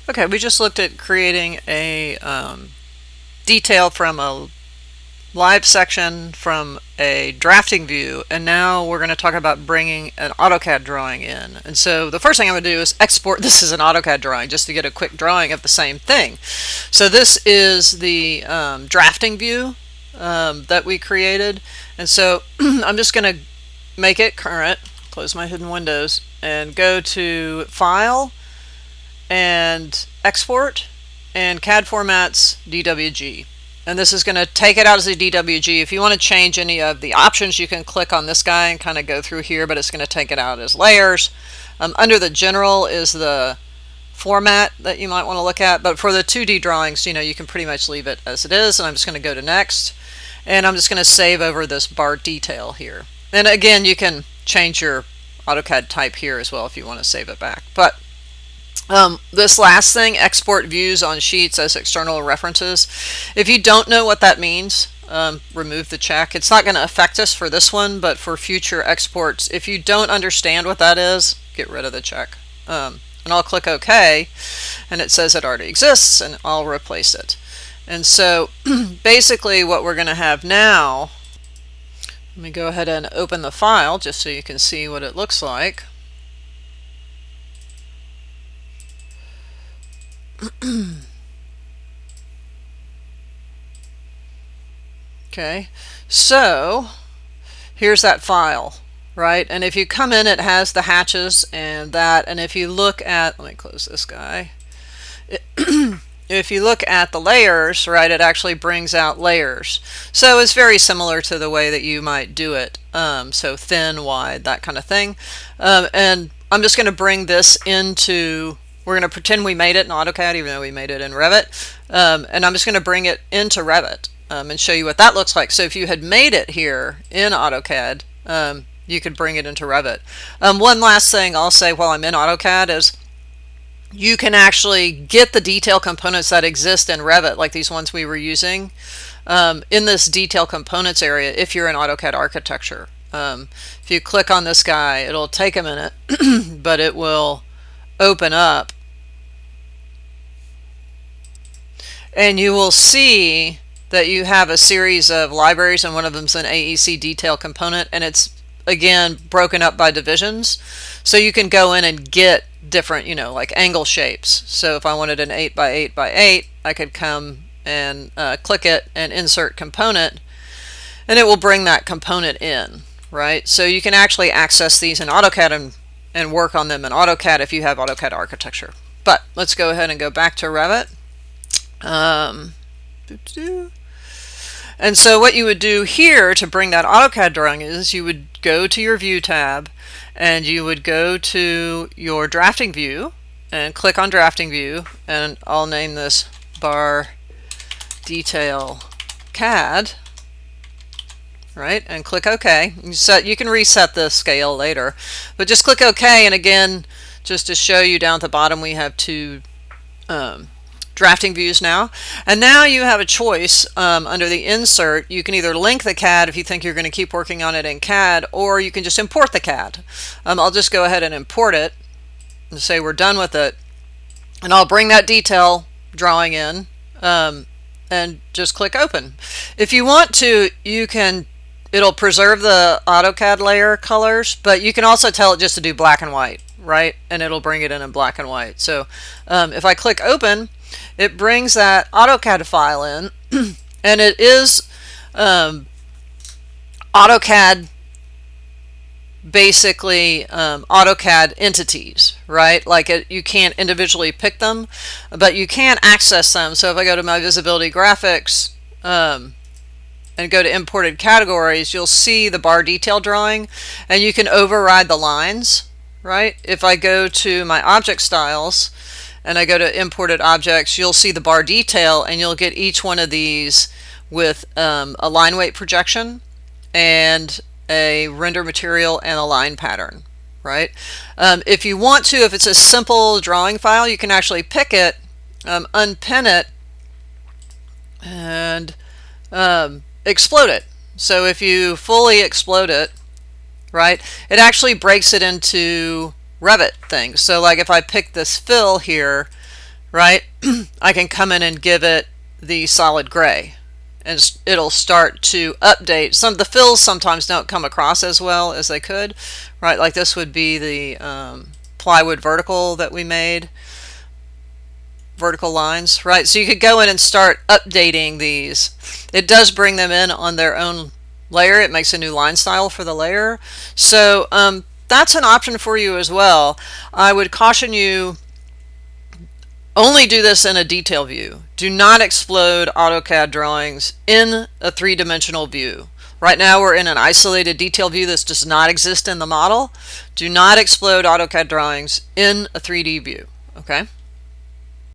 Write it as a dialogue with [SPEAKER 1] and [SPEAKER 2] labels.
[SPEAKER 1] Okay, we just looked at creating a detail from a live section from a drafting view, and now we're going to talk about bringing an Autocad drawing in. And so the first thing I'm going to do is export this as an Autocad drawing just to get a quick drawing of the same thing. So this is the drafting view that we created, and so I'm just going to make it current, close my hidden windows, and go to File and Export and Cad Formats Dwg. And this is going to take it out as a DWG. If you want to change any of the options, you can click on this guy and kind of go through here, but it's going to take it out as layers. Under the general is the format that you might want to look at, but for the 2D drawings, you can pretty much leave it as it is. And I'm just going to go to next, and I'm just going to save over this bar detail here. And again, you can change your AutoCAD type here as well if you want to save it back. But this last thing, export views on sheets as external references. If you don't know what that means, remove the check. It's not going to affect us for this one, but for future exports, if you don't understand what that is, get rid of the check. And I'll click OK, and it says it already exists, and I'll replace it. And so basically what we're going to have now, let me go ahead and open the file just so you can see what it looks like. Okay, so here's that file, right? And if you come in, it has the hatches and that. And if you look at, let me close this guy. If you look at the layers, right, it actually brings out layers. So it's very similar to the way that you might do it. So thin, wide, that kind of thing. And I'm just going to bring this into, we're going to pretend we made it in AutoCAD, even though we made it in Revit. And I'm just going to bring it into Revit and show you what that looks like. So if you had made it here in AutoCAD, you could bring it into Revit. One last thing I'll say while I'm in AutoCAD is you can actually get the detail components that exist in Revit, like these ones we were using, in this detail components area if you're in AutoCAD architecture. If you click on this guy, it'll take a minute, but it will open up, and you will see that you have a series of libraries, and one of them is an AEC detail component, and it's again broken up by divisions, so you can go in and get different, like angle shapes. So if I wanted an 8 by 8 by 8, I could come and click it and insert component, and it will bring that component in, right? So you can actually access these in AutoCAD and work on them in AutoCAD if you have AutoCAD architecture. But let's go ahead and go back to Revit. And so what you would do here to bring that AutoCAD drawing is you would go to your View tab, and you would go to your drafting view and click on drafting view, and I'll name this bar detail CAD, right, and click OK. You can reset the scale later, but just click OK, and again, just to show you, down at the bottom we have two drafting views now, and now you have a choice under the insert. You can either link the CAD if you think you're going to keep working on it in CAD, or you can just import the CAD. I'll just go ahead and import it and say we're done with it, and I'll bring that detail drawing in and just click open. If you want to, you can, it'll preserve the AutoCAD layer colors, but you can also tell it just to do black and white, right, and it'll bring it in black and white. So if I click open, it brings that AutoCAD file in, and it is AutoCAD, basically AutoCAD entities, right? Like you can't individually pick them, but you can access them. So if I go to my visibility graphics and go to imported categories, you'll see the bar detail drawing, and you can override the lines, right? If I go to my object styles and I go to imported objects, you'll see the bar detail, and you'll get each one of these with a line weight projection and a render material and a line pattern, right? If you want to, if it's a simple drawing file, you can actually pick it, unpin it, and explode it. So if you fully explode it, right, it actually breaks it into Revit things. So like if I pick this fill here right? I can come in and give it the solid gray, and it'll start to update. Some of the fills sometimes don't come across as well as they could, right? Like this would be the plywood vertical that we made, vertical lines, right? So you could go in and start updating these. It does bring them in on their own layer. It makes a new line style for the layer. So that's an option for you as well. I would caution you, only do this in a detail view. Do not explode AutoCAD drawings in a three-dimensional view. Right now we're in an isolated detail view. This does not exist in the model. Do not explode AutoCAD drawings in a 3D view, okay?